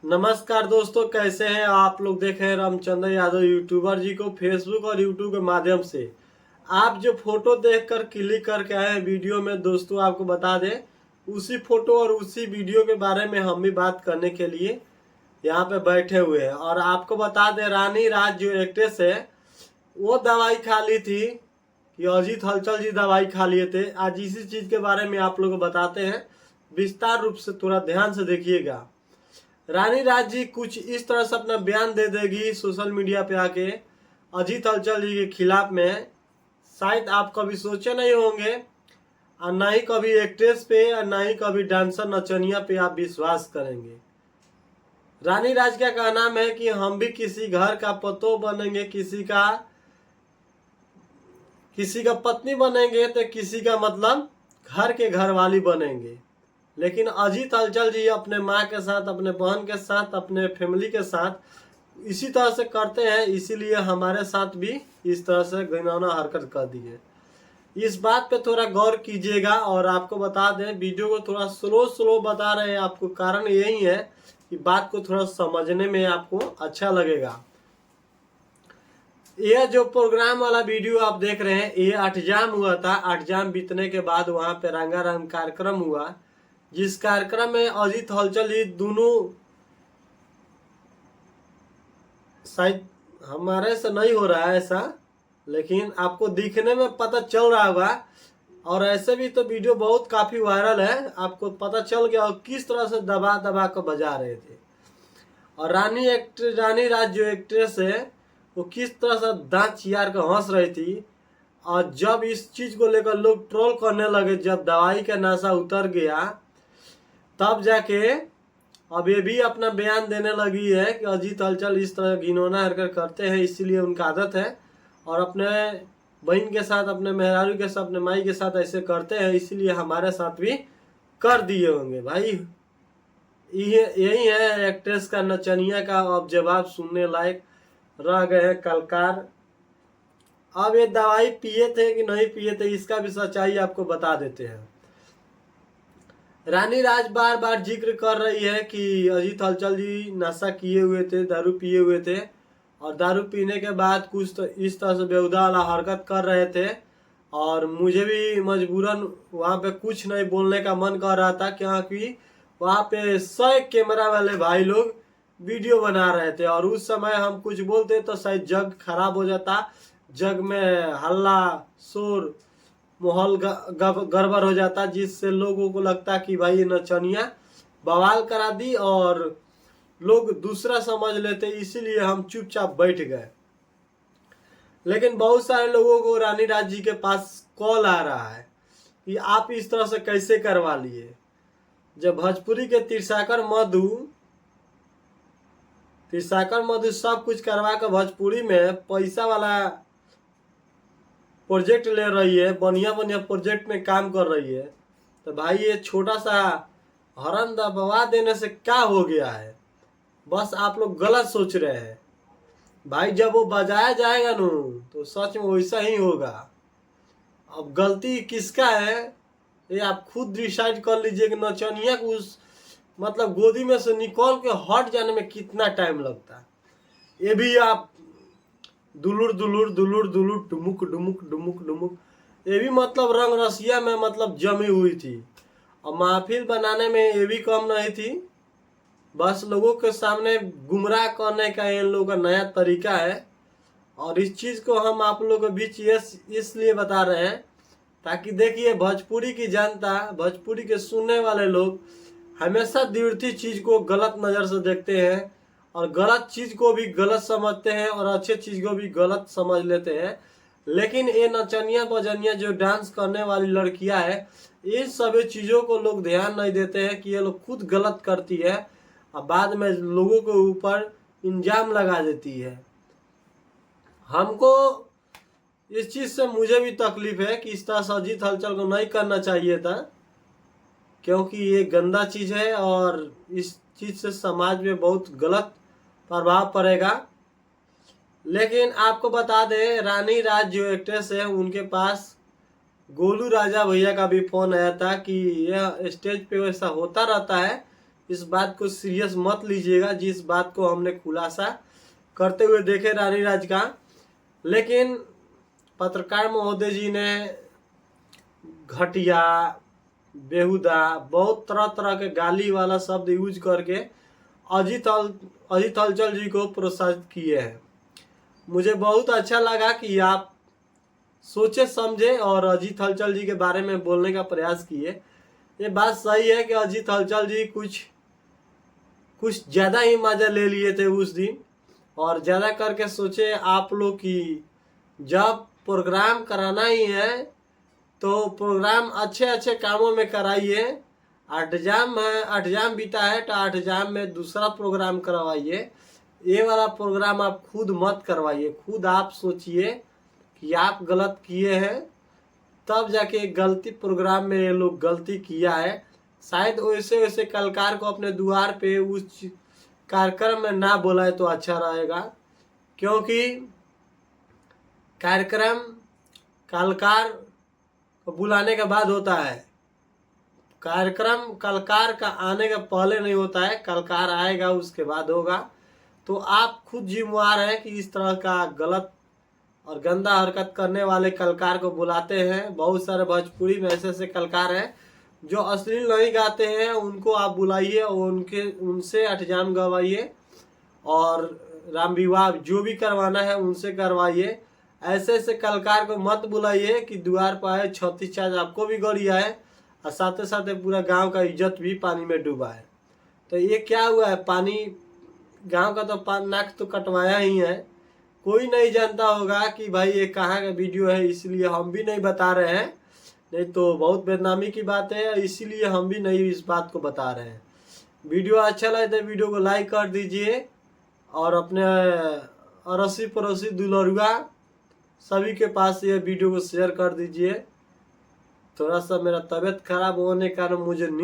नमस्कार दोस्तों, कैसे हैं आप लोग। देख रहे हैं रामचंद्र यादव यूट्यूबर जी को फेसबुक और यूट्यूब के माध्यम से। आप जो फोटो देखकर क्लिक करके आए हैं वीडियो में, दोस्तों आपको बता दें उसी फोटो और उसी वीडियो के बारे में हम भी बात करने के लिए यहाँ पे बैठे हुए हैं। और आपको बता दें, रानी राज जो एक्ट्रेस है वो दवाई खा ली थी कि अजीत हलचल जी दवाई खा लिए थे। आज इसी चीज के बारे में आप लोगों को बताते हैं विस्तार रूप से, थोड़ा ध्यान से देखिएगा। रानी राज जी कुछ इस तरह से अपना बयान दे देगी सोशल मीडिया पे आके अजीत हलचल जी के खिलाफ में, शायद आप कभी सोचे नहीं होंगे, और ना ही कभी एक्ट्रेस पे और ना ही कभी डांसर नचनिया पे आप विश्वास करेंगे। रानी राज का कहना है कि हम भी किसी घर का पतो बनेंगे, किसी का पत्नी बनेंगे तो किसी का मतलब घर के घरवाली बनेंगे। लेकिन अजीत हलचल जी अपने माँ के साथ, अपने बहन के साथ, अपने फैमिली के साथ इसी तरह से करते हैं, इसीलिए हमारे साथ भी इस तरह से घिनौना हरकत कर दी है। इस बात पे थोड़ा गौर कीजिएगा। और आपको बता दें, वीडियो को थोड़ा स्लो बता रहे हैं आपको, कारण यही है कि बात को थोड़ा समझने में आपको अच्छा लगेगा। यह जो प्रोग्राम वाला वीडियो आप देख रहे हैं, ये अठजाम हुआ था। अठजाम बीतने के बाद वहां पे रंगारंग कार्यक्रम हुआ, जिस कार्यक्रम में अजीत हलचल ही दोनों, शायद हमारे से नहीं हो रहा है ऐसा, लेकिन आपको दिखने में पता चल रहा होगा। और ऐसे भी तो वीडियो बहुत काफी वायरल है, आपको पता चल गया और किस तरह से दबा दबा कर बजा रहे थे। और रानी राज जो एक्ट्रेस है वो किस तरह से दांत चियार कर हंस रही थी। और जब इस चीज को लेकर लोग ट्रोल करने लगे, जब दवाई का नशा उतर गया, तब जाके अब ये भी अपना बयान देने लगी है कि अजीत हलचल इस तरह घिनौना हरकत करते हैं, इसीलिए उनका आदत है। और अपने बहन के साथ, अपने मेहरारू के साथ, अपने माई के साथ ऐसे करते हैं, इसीलिए हमारे साथ भी कर दिए होंगे। भाई यही है एक्ट्रेस का, नचनिया का अब जवाब सुनने लायक रह गए हैं कलकार। अब ये दवाई पिए थे कि नहीं पिए थे, इसका भी सच्चाई आपको बता देते हैं। रानी राज बार बार जिक्र कर रही है कि अजीत हलचल जी नशा किए हुए थे, दारू पिए हुए थे, और दारू पीने के बाद कुछ तो इस तरह से बेहुदा वाला हरकत कर रहे थे। और मुझे भी मजबूरन वहाँ पे कुछ नहीं बोलने का मन कर रहा था, क्योंकि वहाँ पे 100 कैमरा वाले भाई लोग वीडियो बना रहे थे, और उस समय हम कुछ बोलते तो शायद जग खराब हो जाता, जग में हल्ला शोर माहौल गड़बड़ हो जाता, जिससे लोगों को लगता कि भाई ये नचनिया बवाल करा दी और लोग दूसरा समझ लेते, इसीलिए हम चुपचाप बैठ गए। लेकिन बहुत सारे लोगों को रानी राज जी के पास कॉल आ रहा है कि आप इस तरह से कैसे करवा लिए। जब भोजपुरी के तिरसाकर मधु सब कुछ करवा कर भोजपुरी में पैसा वाला प्रोजेक्ट ले रही है, बढ़िया बढ़िया प्रोजेक्ट में काम कर रही है, तो भाई ये छोटा सा हॉर्न दबवा देने से क्या हो गया है। बस आप लोग गलत सोच रहे हैं भाई, जब वो बजाया जाएगा ना तो सच में वैसा ही होगा। अब गलती किसका है ये आप खुद डिसाइड कर लीजिए कि नचनिया को उस मतलब गोदी में से निकल के हट जाने में कितना टाइम लगता है। ये भी आप दुलुर दुलुर दुलुर दुलुर डुमुक डुमुक डुमुक डुमुक, ये भी मतलब रंग रसिया में मतलब जमी हुई थी। और महफिल बनाने में ये भी कम नहीं थी। बस लोगों के सामने गुमराह करने का इन लोगों का नया तरीका है। और इस चीज को हम आप लोगों के बीच इसलिए बता रहे हैं ताकि देखिए, भोजपुरी की जनता, भोजपुरी के सुनने वाले लोग हमेशा द्वितीय चीज को गलत नजर से देखते हैं, और गलत चीज को भी गलत समझते हैं, और अच्छे चीज को भी गलत समझ लेते हैं। लेकिन ये नचनिया बजनिया जो डांस करने वाली लड़कियां है, इन सभी चीजों को लोग ध्यान नहीं देते हैं कि ये लोग खुद गलत करती है, और बाद में लोगों के ऊपर इल्जाम लगा देती है। हमको इस चीज से मुझे भी तकलीफ है कि इस तरह से अजीत हलचल को नहीं करना चाहिए था, क्योंकि ये गंदा चीज है और इस चीज से समाज में बहुत गलत प्रभाव पड़ेगा। लेकिन आपको बता दें, रानी राज जो एक्ट्रेस है उनके पास गोलू राजा भैया का भी फोन आया था कि यह स्टेज पे वैसा होता रहता है इस बात को सीरियस मत लीजिएगा, जिस बात को हमने खुलासा करते हुए देखे रानीराज का। लेकिन पत्रकार महोदय जी ने घटिया, बेहुदा, बहुत तरह तरह के गाली वाला शब्द यूज करके अजीत हलचल जी को प्रोत्साहित किए हैं। मुझे बहुत अच्छा लगा कि आप सोचे समझे और अजीत हलचल जी के बारे में बोलने का प्रयास किए। ये बात सही है कि अजीत हलचल जी कुछ ज़्यादा ही मजा ले लिए थे उस दिन, और ज़्यादा करके सोचे आप लोग कि जब प्रोग्राम कराना ही है तो प्रोग्राम अच्छे अच्छे कामों में कराइए। 8 जाम बीता है तो 8 जाम में दूसरा प्रोग्राम करवाइए। ये वाला प्रोग्राम आप खुद मत करवाइए। खुद आप सोचिए कि आप गलत किए हैं, तब जाके गलती प्रोग्राम में ये लोग गलती किया है। शायद वैसे वैसे कलाकार को अपने द्वार पे उस कार्यक्रम में ना बुलाए तो अच्छा रहेगा, क्योंकि कार्यक्रम कलाकार को बुलाने के बाद होता है। कार्यक्रम कलाकार का आने के पहले नहीं होता है, कलाकार आएगा उसके बाद होगा। तो आप खुद जिम्मेवार हैं कि इस तरह का गलत और गंदा हरकत करने वाले कलाकार को बुलाते हैं। बहुत सारे भोजपुरी में ऐसे ऐसे कलाकार हैं जो अश्लील नहीं गाते हैं, उनको आप बुलाइए और उनसे 8 जाम गवाइए, और राम विवाह जो भी करवाना है उनसे करवाइए। ऐसे ऐसे कलाकार को मत बुलाइए कि द्वार पर आए 36 चार्ज आपको भी गड़िया है और साथ साथ पूरा गांव का इज्जत भी पानी में डूबा है। तो ये क्या हुआ है, पानी गांव का तो नाक तो कटवाया ही है। कोई नहीं जानता होगा कि भाई ये कहाँ का वीडियो है, इसलिए हम भी नहीं बता रहे हैं, नहीं तो बहुत बदनामी की बात है, इसीलिए हम भी नहीं इस बात को बता रहे हैं। वीडियो अच्छा लगे तो वीडियो को लाइक कर दीजिए, और अपने अड़ोसी पड़ोसी दुलरुआ सभी के पास ये वीडियो को शेयर कर दीजिए। थोड़ा सा मेरा तबीयत खराब होने के कारण मुझे नींद